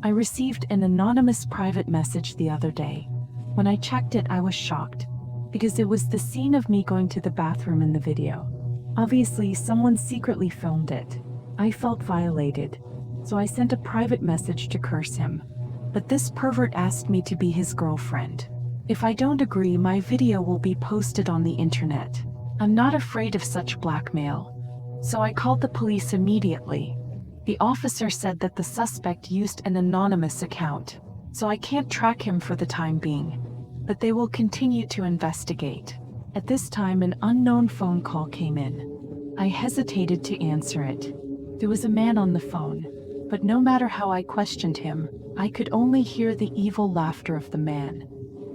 I received an anonymous private message the other day. When I checked it, I was shocked, because it was the scene of me going to the bathroom in the video. Obviously, someone secretly filmed it. I felt violated, so I sent a private message to curse him. But this pervert asked me to be his girlfriend. If I don't agree, my video will be posted on the internet. I'm not afraid of such blackmail. So I called the police immediately. The officer said that the suspect used an anonymous account, so I can't track him for the time being. But they will continue to investigate. At this time, an unknown phone call came in. I hesitated to answer it. There was a man on the phone, but no matter how I questioned him, I could only hear the evil laughter of the man.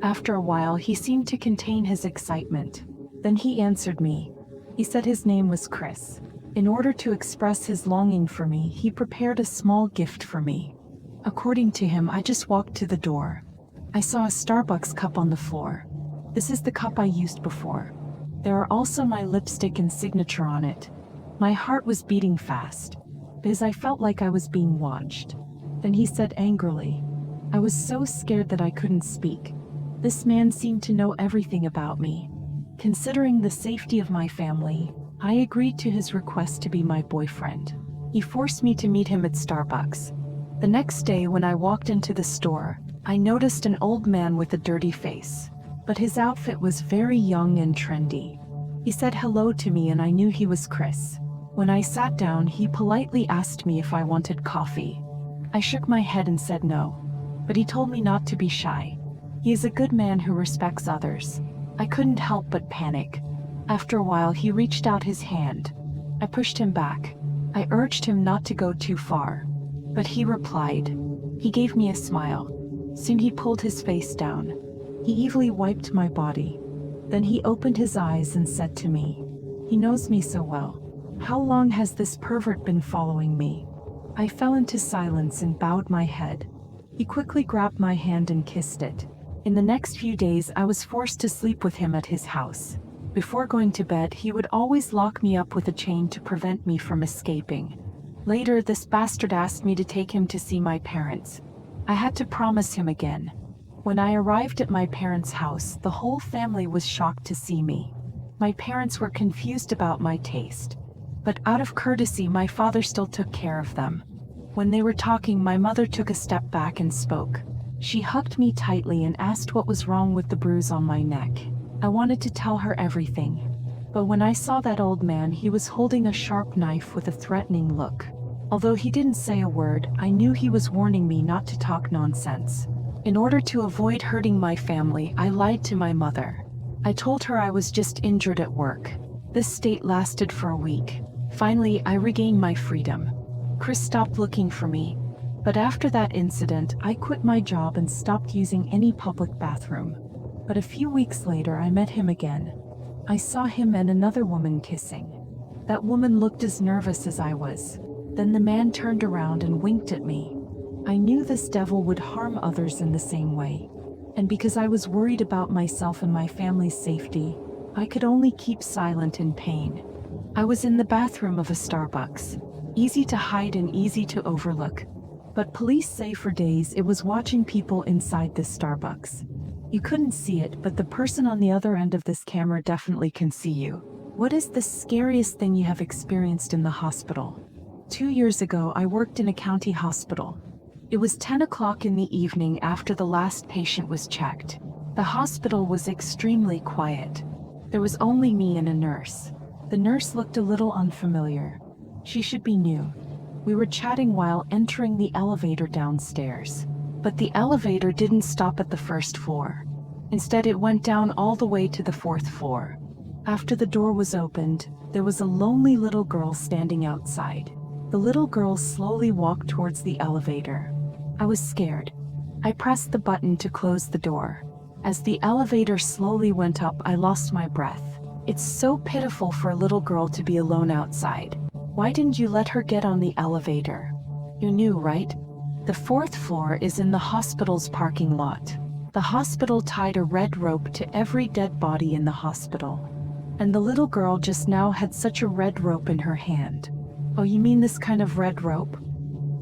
After a while, he seemed to contain his excitement. Then he answered me. He said his name was Chris. In order to express his longing for me, he prepared a small gift for me. According to him, I just walked to the door. I saw a Starbucks cup on the floor. This is the cup I used before. There are also my lipstick and signature on it. My heart was beating fast, because I felt like I was being watched. Then he said angrily. I was so scared that I couldn't speak. This man seemed to know everything about me. Considering the safety of my family, I agreed to his request to be my boyfriend. He forced me to meet him at Starbucks. The next day, when I walked into the store, I noticed an old man with a dirty face, but his outfit was very young and trendy. He said hello to me and I knew he was Chris. When I sat down, he politely asked me if I wanted coffee. I shook my head and said no, but he told me not to be shy. He is a good man who respects others. I couldn't help but panic. After a while, he reached out his hand. I pushed him back. I urged him not to go too far, but he replied. He gave me a smile. Soon he pulled his face down. He evilly wiped my body. Then he opened his eyes and said to me, "He knows me so well. How long has this pervert been following me?" I fell into silence and bowed my head. He quickly grabbed my hand and kissed it. In the next few days, I was forced to sleep with him at his house. Before going to bed, he would always lock me up with a chain to prevent me from escaping. Later, this bastard asked me to take him to see my parents. I had to promise him again. When I arrived at my parents' house, the whole family was shocked to see me. My parents were confused about my taste, but out of courtesy, my father still took care of them. When they were talking, my mother took a step back and spoke. She hugged me tightly and asked what was wrong with the bruise on my neck. I wanted to tell her everything, but when I saw that old man, he was holding a sharp knife with a threatening look. Although he didn't say a word, I knew he was warning me not to talk nonsense. In order to avoid hurting my family, I lied to my mother. I told her I was just injured at work. This state lasted for a week. Finally, I regained my freedom. Chris stopped looking for me, but after that incident, I quit my job and stopped using any public bathroom. But a few weeks later, I met him again. I saw him and another woman kissing. That woman looked as nervous as I was. Then the man turned around and winked at me. I knew this devil would harm others in the same way. And because I was worried about myself and my family's safety, I could only keep silent in pain. I was in the bathroom of a Starbucks. Easy to hide and easy to overlook. But police say for days it was watching people inside this Starbucks. You couldn't see it, but the person on the other end of this camera definitely can see you. What is the scariest thing you have experienced in the hospital? 2 years ago, I worked in a county hospital. It was 10 o'clock in the evening after the last patient was checked. The hospital was extremely quiet. There was only me and a nurse. The nurse looked a little unfamiliar. She should be new. We were chatting while entering the elevator downstairs. But the elevator didn't stop at the first floor. Instead, it went down all the way to the 4th floor. After the door was opened, there was a lonely little girl standing outside. The little girl slowly walked towards the elevator. I was scared. I pressed the button to close the door. As the elevator slowly went up, I lost my breath. It's so pitiful for a little girl to be alone outside. Why didn't you let her get on the elevator? You knew, right? The 4th floor is in the hospital's parking lot. The hospital tied a red rope to every dead body in the hospital. And the little girl just now had such a red rope in her hand. Oh, you mean this kind of red rope?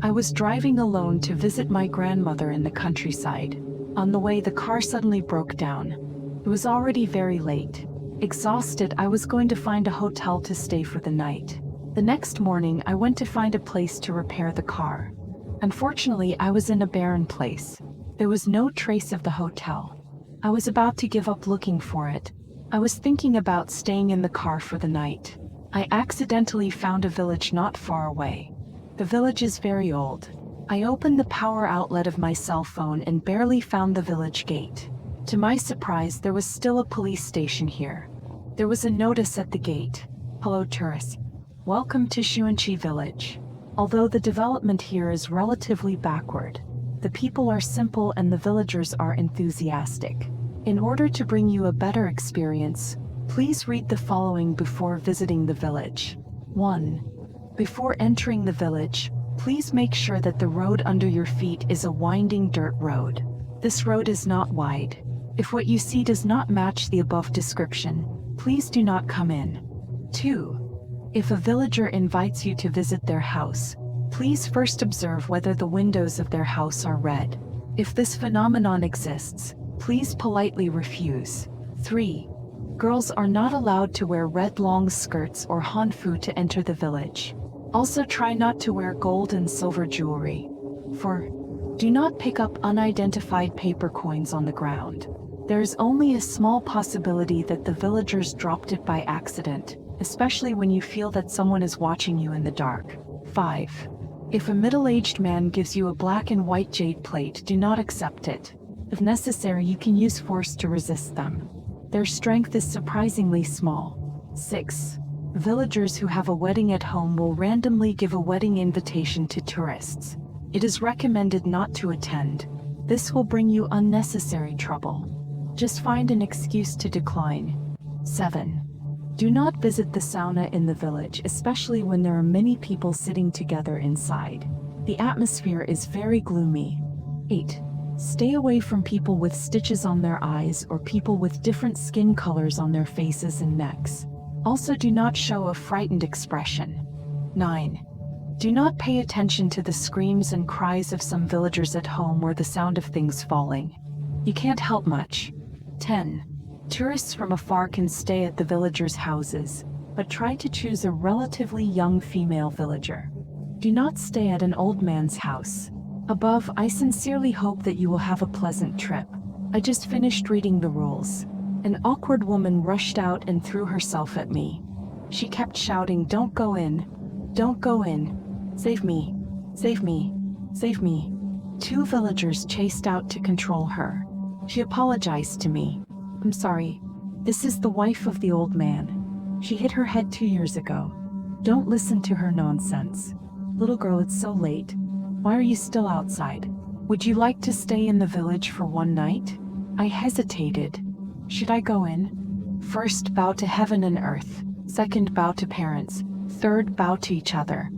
I was driving alone to visit my grandmother in the countryside. On the way, the car suddenly broke down. It was already very late. Exhausted, I was going to find a hotel to stay for the night. The next morning, I went to find a place to repair the car. Unfortunately, I was in a barren place. There was no trace of the hotel. I was about to give up looking for it. I was thinking about staying in the car for the night. I accidentally found a village not far away. The village is very old. I opened the power outlet of my cell phone and barely found the village gate. To my surprise, there was still a police station here. There was a notice at the gate. "Hello tourists. Welcome to Shuanchi village." Although the development here is relatively backward, the people are simple and the villagers are enthusiastic. In order to bring you a better experience, please read the following before visiting the village. 1. Before entering the village, please make sure that the road under your feet is a winding dirt road. This road is not wide. If what you see does not match the above description, please do not come in. 2. If a villager invites you to visit their house, please first observe whether the windows of their house are red. If this phenomenon exists, please politely refuse. 3. Girls are not allowed to wear red long skirts or hanfu to enter the village. Also try not to wear gold and silver jewelry. 4. Do not pick up unidentified paper coins on the ground. There is only a small possibility that the villagers dropped it by accident, especially when you feel that someone is watching you in the dark. 5. If a middle-aged man gives you a black and white jade plate, do not accept it. If necessary, you can use force to resist them. Their strength is surprisingly small. 6. Villagers who have a wedding at home will randomly give a wedding invitation to tourists. It is recommended not to attend. This will bring you unnecessary trouble. Just find an excuse to decline. 7. Do not visit the sauna in the village, especially when there are many people sitting together inside. The atmosphere is very gloomy. 8. Stay away from people with stitches on their eyes or people with different skin colors on their faces and necks. Also, do not show a frightened expression. 9. Do not pay attention to the screams and cries of some villagers at home or the sound of things falling. You can't help much. 10. Tourists from afar can stay at the villagers' houses, but try to choose a relatively young female villager. Do not stay at an old man's house. Above, I sincerely hope that you will have a pleasant trip. I just finished reading the rules. An awkward woman rushed out and threw herself at me. She kept shouting, "Don't go in! Don't go in! Save me! Save me! Save me!" 2 villagers chased out to control her. She apologized to me. "I'm sorry. This is the wife of the old man. She hit her head 2 years ago. Don't listen to her nonsense. Little girl, it's so late. Why are you still outside? Would you like to stay in the village for one night?" I hesitated. Should I go in? First, bow to heaven and earth. Second, bow to parents. Third, bow to each other.